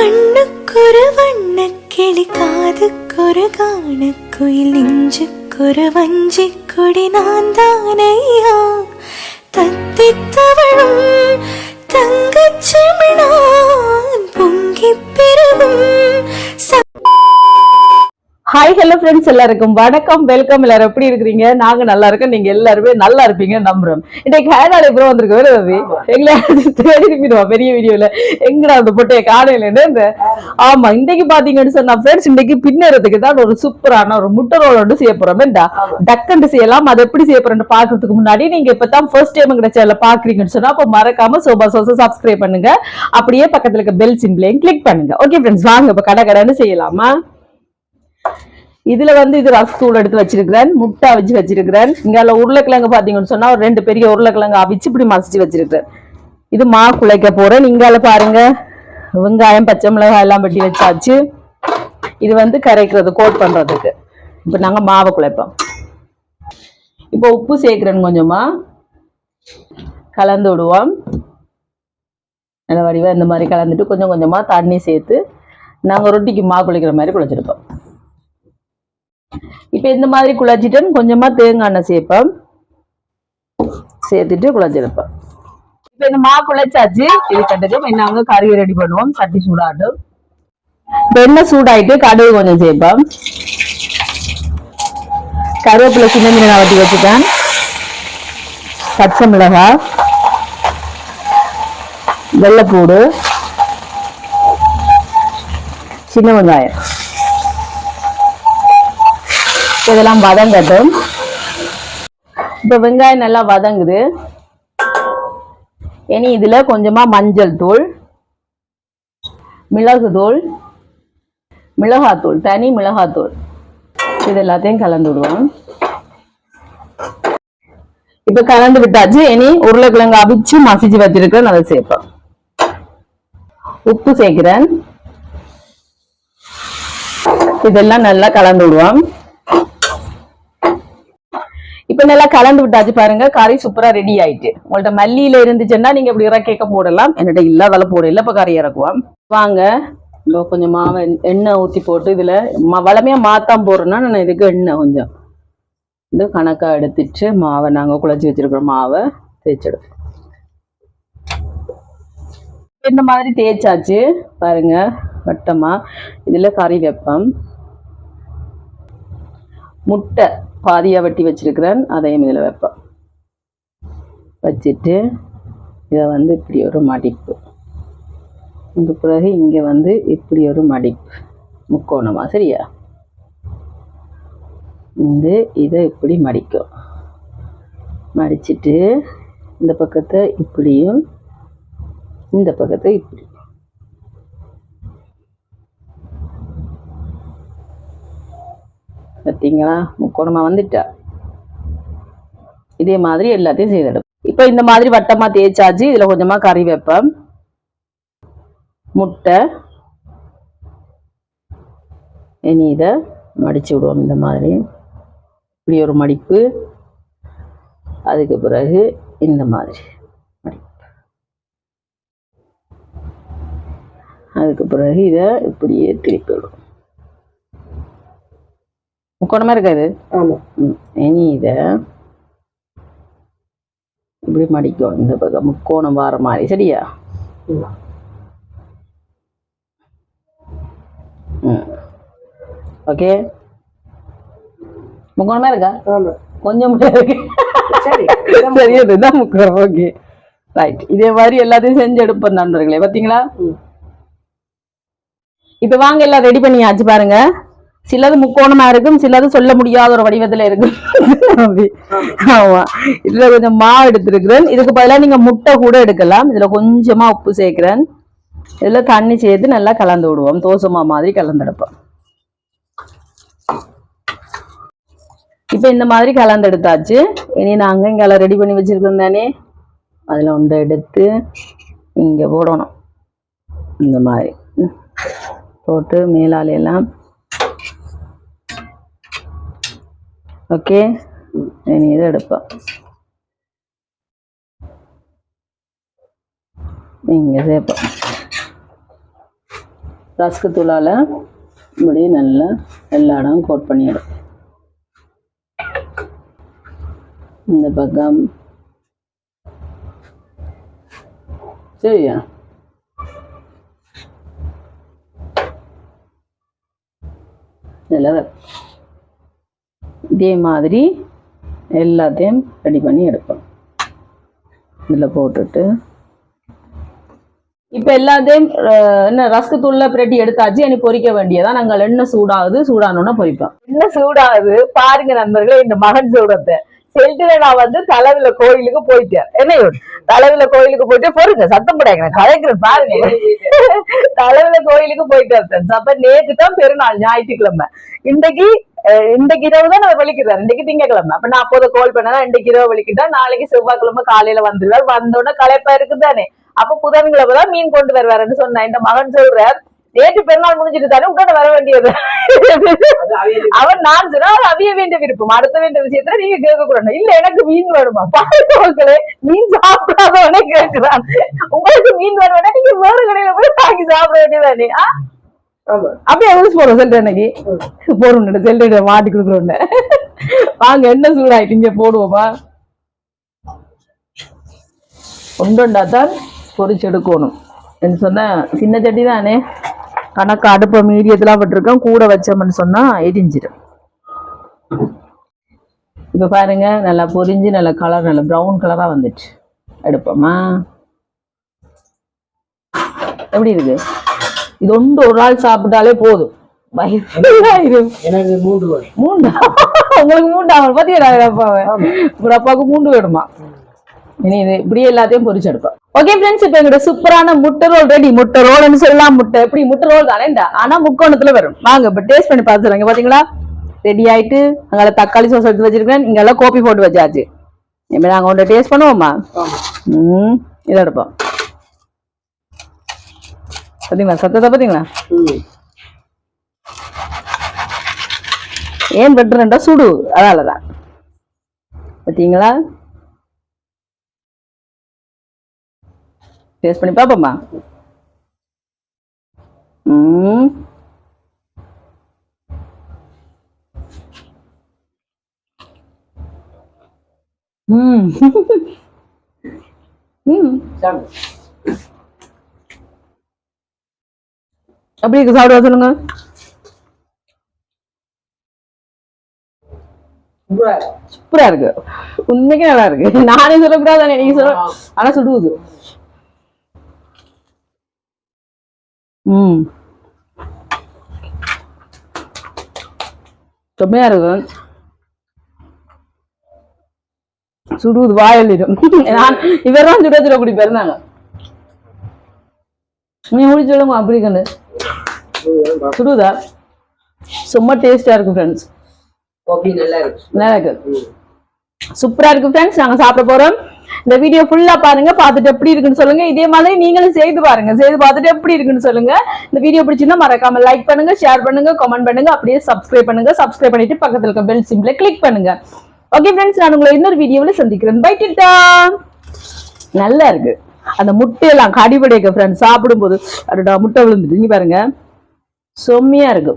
கண்ணுக்கொரு வண்ணக்கிளி காதுக்கொரு காணக்குயில் நெஞ்சுக்கொரு வஞ்சிக் கொடி நான் தானையா தத்தித்தவளும் தங்கச் செமிழான் பொங்கிப் பெருகும். ஹாய் ஹலோ ஃப்ரெண்ட்ஸ், எல்லாருக்கும் வணக்கம், வெல்கம். எல்லாரும் எப்படி இருக்கிறீங்க? நாங்க நல்லா இருக்கோம், நீங்க எல்லாருமே நல்லா இருப்பீங்க நம்புறோம். இன்னைக்கு ஹேரால எப்போ வந்திருக்கு ரவி எங்களை தேடி இருப்பிடுவோம் பெரிய வீடியோல எங்கடா அந்த பொட்டைய காலையில. ஆமா, இன்னைக்கு பாத்தீங்கன்னு சொன்னா ஃப்ரெண்ட்ஸ், இன்னைக்கு பின்னறதுக்கு தான் ஒரு சூப்பரான ஒரு முட்டை ரோல் ஒன்று செய்ய போறோம். டக்குன்னு செய்யலாம். அது எப்படி செய்ய போறோம்னு பாக்குறதுக்கு முன்னாடி நீங்க இப்பதான் ஃபர்ஸ்ட் டைம் எங்க சேனல்ல பாக்குறீங்கன்னு சொன்னா அப்ப மறக்காம சோபா சோசா சப்ஸ்கிரைப் பண்ணுங்க. அப்படியே பக்கத்துல இருக்க பெல் சிம்பிளையும் கிளிக் பண்ணுங்க. ஓகே ஃப்ரெண்ட்ஸ், வாங்க இப்ப கடை செய்யலாமா. இதுல இது ரசத்தூள் எடுத்து வச்சிருக்கிறேன், முட்டை அவிச்சு வச்சிருக்கிறேன். இங்க உருளைக்கிழங்கு பாத்தீங்கன்னு சொன்னா ஒரு 2 பெரிய உருளைக்கிழங்கு அவிச்சு இப்படி மசிச்சு வச்சிருக்கிறேன். இது மா குழைக்க போறேன். இங்கால பாருங்க, வெங்காயம் பச்சை மிளகாய் எல்லாம் வெட்டி வச்சாச்சு. இது கரைக்கிறது, கோட் பண்றதுக்கு. இப்ப நாங்க மாவை குழைப்போம். இப்போ உப்பு சேர்க்கிறேன், கொஞ்சமா கலந்து விடுவோம். நல்ல வடிவா இந்த மாதிரி கலந்துட்டு கொஞ்சம் கொஞ்சமா தண்ணி சேர்த்து நாங்க ரொட்டிக்கு மா குழைக்கிற மாதிரி குழைச்சிருப்போம். இப்ப இந்த மாதிரி குழச்சிட்டு கொஞ்சமா தேங்காய் எண்ணெய் சேர்த்துட்டு குழச்சிருப்போம். இப்ப இந்த மா குழைச்சாச்சு. இது கட்டுக்கு நாங்க கறியை ரெடி பண்ணுவோம். சட்டி சூடாட்டும். எண்ணெய் சூடாயிட்டு கடுகு கொஞ்சம் சேர்ப்போம். கருவேப்பிலை சின்ன மீனை வட்டி வச்சுட்டேன். பச்சை மிளகாய், வெள்ளைப்பூடு, சின்ன வெங்காயம் இதெல்லாம் வதங்கட்டும். இப்ப வெங்காயம் நல்லா வதங்குது. இனி இதுல கொஞ்சமா மஞ்சள் தூள், மிளகு தூள், மிளகாத்தூள், தனி மிளகாத்தூள் இது எல்லாத்தையும் கலந்து விடுவோம். இப்ப கலந்து விட்டாச்சு. இனி உருளைக்கிழங்கு அவிச்சு மசிச்சு வச்சிருக்கேன், அதை சேர்ப்போம். உப்பு சேர்க்கிறேன். இதெல்லாம் நல்லா கலந்து விடுவோம். இப்ப நல்லா கலந்து விட்டாச்சு. பாருங்க, கறி சூப்பரா ரெடி ஆயிட்டு. உங்கள்ட்ட மல்லியில இருந்துச்சுன்னா நீங்க இப்படி இறக்க போடலாம். என்னட்ட இல்லாதால போடல. இப்ப கறி இறக்குவோம். வாங்க, கொஞ்சம் மாவை எண்ணெய் ஊத்தி போட்டு இதுல வளமையா மாத்தாம போடுறேன்னா நான் இதுக்கு எண்ணெய் கொஞ்சம் இந்த கணக்கா எடுத்துட்டு மாவை நாங்க குழச்சி வச்சிருக்கிற மாவை தேய்ச்செடுப்போம். இந்த மாதிரி தேய்ச்சாச்சு. பாருங்க, வட்டமா இதுல கறி வைப்போம். முட்டை பாதியா வெட்டி வச்சிருக்கிறேன், அதையும் இதில் வைப்பேன். வச்சுட்டு இதை இப்படி ஒரு மடிப்பு, இந்த பிறகு இங்கே இப்படி ஒரு மடிப்பு முக்கோணமா, சரியா? இதை இப்படி மடிக்கும். மடிச்சிட்டு இந்த பக்கத்தை இப்படியும் இந்த பக்கத்தை இப்படி. பார்த்தீங்களா, முக்கோணமா வந்துட்டா. இதே மாதிரி எல்லாத்தையும் செய்திடும். இப்ப இந்த மாதிரி வட்டமா தேய்ச்சாச்சு. இதுல கொஞ்சமா கறி வைப்பேன், முட்டை. இனி இதை மடிச்சு விடுவோம். இந்த மாதிரி இப்படி ஒரு மடிப்பு. அதுக்கு பிறகு இந்த மாதிரி மடிப்பு. அதுக்கு பிறகு இதை இப்படியே திருப்பி விடுவோம். முக்கோணமா இருக்காது. இனி இத இப்படி மடிக்கும். இந்த பக்கம் முக்கோணம் வார மாதிரி, சரியா? ஓகே, முக்கோணமா இருக்கா? கொஞ்சம் இருக்கு. சரியா முக்கோணம். Okay, right. இதே மாதிரி எல்லாத்தையும் செஞ்சு எடுப்போம் நண்பர்களே. பாத்தீங்களா? இப்ப வாங்க, எல்லாம் ரெடி பண்ணியாச்சு. பாருங்க, சிலது முக்கோணமா இருக்கும், சிலது சொல்ல முடியாத ஒரு வடிவத்துல இருக்கும். ஆமா, இதுல கொஞ்சம் மாவு எடுத்திருக்கிறேன். இதுக்கு பதிலாக நீங்க முட்டை கூட எடுக்கலாம். இதுல கொஞ்சமா உப்பு சேர்க்கிறேன். இதுல தண்ணி சேர்த்து நல்லா கலந்து விடுவோம். தோசைமா மாதிரி கலந்தெடுப்போம். இப்ப இந்த மாதிரி கலந்து எடுத்தாச்சு. இனி நாங்க இங்க ரெடி பண்ணி வச்சிருக்கோம் தானே, அதுல ஒன்றை எடுத்து இங்க போடணும். இந்த மாதிரி போட்டு மேலாலையெல்லாம். ஓகே, இனி இதை எடுப்போம். இங்க சேர்ப்போம். ரஸ்க்கு தூளால் இப்படி நல்லா எல்லா இடம் கோட் பண்ணிடும். இந்த பக்கம் சரியா? இதே மாதிரி எல்லாத்தையும் ரெடி பண்ணி எடுப்போம். இதில் போட்டுட்டு இப்போ எல்லாத்தையும் என்ன ரஸ்க்கு தூள்ல பிரட்டி எடுத்தாச்சு. எனக்கு பொரிக்க வேண்டியதான். நாங்கள் எண்ணெய் சூடாகுது, சூடானோன்னா பொரிப்போம். எண்ணெய் சூடாகுது பாருங்க நண்பர்களே. இந்த மகன் சூடத்தை செல்ட்டுல நான் வந்து தலைவில கோயிலுக்கு போயிட்டேன். என்ன தலைவில கோயிலுக்கு போயிட்டு பொறுங்க சத்தம் போடாங்க கலைக்கிறேன் பாருங்க. தலைவில கோயிலுக்கு போயிட்டு அப்ப நேற்று தான் பெருநாள் ஞாயிற்றுக்கிழமை. இன்றைக்கு இரவு தான் நான் வெளிக்கிறார். இன்றைக்கு திங்கக்கிழமை. அப்ப நான் அப்போதை கால் பண்ணா இன்றைக்கு இரவு வெளிக்கிட்டா நாளைக்கு செவ்வாய்க்கிழமை காலையில வந்துருவார். வந்தோடனே களைப்பா இருக்குதானே. அப்ப புதன்கிழமை தான் மீன் கொண்டு வருவாருன்னு சொன்னேன். இந்த மகன் சொல்றார் நேற்று பெருநாள் முடிஞ்சிட்டு தானே உடனே வர வேண்டியது. அவன் நான் சொன்னா அவிய வேண்டிய விருப்பம். அடுத்த வேண்டிய விஷயத்துல நீங்க கேட்க கூடாது. இல்ல எனக்கு மீன் வேணுமா மக்களே, மீன் சாப்பிடாதவனே கேட்கிறான். உங்களுக்கு மீன் வேணும்னா நீங்க வேறு கடையில போய் வாங்கி சாப்பிட வேண்டியதானே. அப்படியே யூஸ் போறோம் செல்ற அன்னைக்கு போறோம். செல்ற மாட்டி கொடுக்குறோன்னு வாங்க என்ன சூடாயிட்டு இங்க போடுவோமா. ஒன்றுண்டா தான் பொரிச்சு எடுக்கணும். என்ன சொன்னா சின்ன சட்டி தானே, கணக்கு அடுப்பை மீடியத்தெல்லாம் விட்டுருக்கோம். கூட வச்சோம்னு சொன்னா எரிஞ்சிடும். இப்ப பாருங்க நல்லா பொரிஞ்சு நல்ல கலர் நல்ல ப்ரௌன் கலரா வந்துச்சு. எடுப்போமா. எப்படி இருக்கு இது? ஒன்று ஒரு நாள் சாப்பிட்டாலே போதும். உங்களுக்கு 3 பாத்தீங்களா? அப்பாவுக்கு 3 வேணுமா? இனி இது இப்படியே எல்லாத்தையும் பொரிச்சு எடுப்போம். ஓகே ஃப்ரெண்ட்ஸ், இப்போ எங்களோட சூப்பரான முட்டை ரோல் ரெடி. முட்டை ரோல்னு சொல்லலாம். முட்டை எப்படி முட்டை ரோல் தானேண்டா, ஆனா முக்கோணத்துல வரும். வாங்க இப்ப டேஸ்ட் பண்ணி பார்த்துருங்க. பாத்தீங்களா ரெடி ஆயிட்டு அங்கே தக்காளி சோஸ் எடுத்து வச்சிருக்கேன். இங்க எல்லாம் கோப்பி போட்டு வச்சாச்சு. இப்ப நாங்க ஒன்று டேஸ்ட் பண்ணுவோமா? இதை எடுப்போம். பாத்தீங்களா சத்தத்தை பாத்தீங்களா? ஏன் வெட்டுறா சுடு, அதனாலதான். பாத்தீங்களா? டேஸ்ட் பண்ணி பாப்போமா? அப்படி இருக்கு. சாப்பிடுவா சொல்லுங்க. சூப்பரா இருக்கு. உண்மைக்கு நல்லா இருக்கு. நானே சொல்லக்கூடாது, நீங்க சொல்ல. ஆனா சுடுவது. செம்மையா இருக்கு. சுடுவது வாயிடும். இவரெல்லாம் சுட சுட குடி பிறந்தாங்க. நீ முடிச்சு சொல்லுங்க. அப்படி கண்டு சுடுதா சும்மா டேஸ்டா இருக்கு ஃப்ரெண்ட்ஸ். நல்லா இருக்கு. சூப்பரா இருக்கு ஃப்ரெண்ட்ஸ். நாங்க சாப்பிட போறோம். இந்த வீடியோ ஃபுல்லா பாருங்க. பார்த்துட்டு எப்படி இருக்குன்னு சொல்லுங்க. இதே மாதிரி நீங்களும் செய்து பாருங்க. செய்து பார்த்துட்டு எப்படி இருக்குன்னு சொல்லுங்க. இந்த வீடியோ பிடிச்சிருந்தா மறக்காம லைக் பண்ணுங்க, ஷேர் பண்ணுங்க, கமெண்ட் பண்ணுங்க. அப்படியே சப்ஸ்கிரைப் பண்ணுங்க. சப்ஸ்கிரைப் பண்ணிட்டு பக்கத்துல இருக்க பெல் சிம்பிளை கிளிக் பண்ணுங்க. ஓகே ஃப்ரெண்ட்ஸ், நான் உங்களை இன்னொரு வீடியோவில் சந்திக்கிறேன். பை டிட்டா. நல்லா இருக்கு. அந்த முட்டையெல்லாம் கடிபடைக்க ஃப்ரெண்ட்ஸ் சாப்பிடும்போது அடடா முட்டை விழுந்துட்டு பாருங்க. செம்மையா இருக்கு.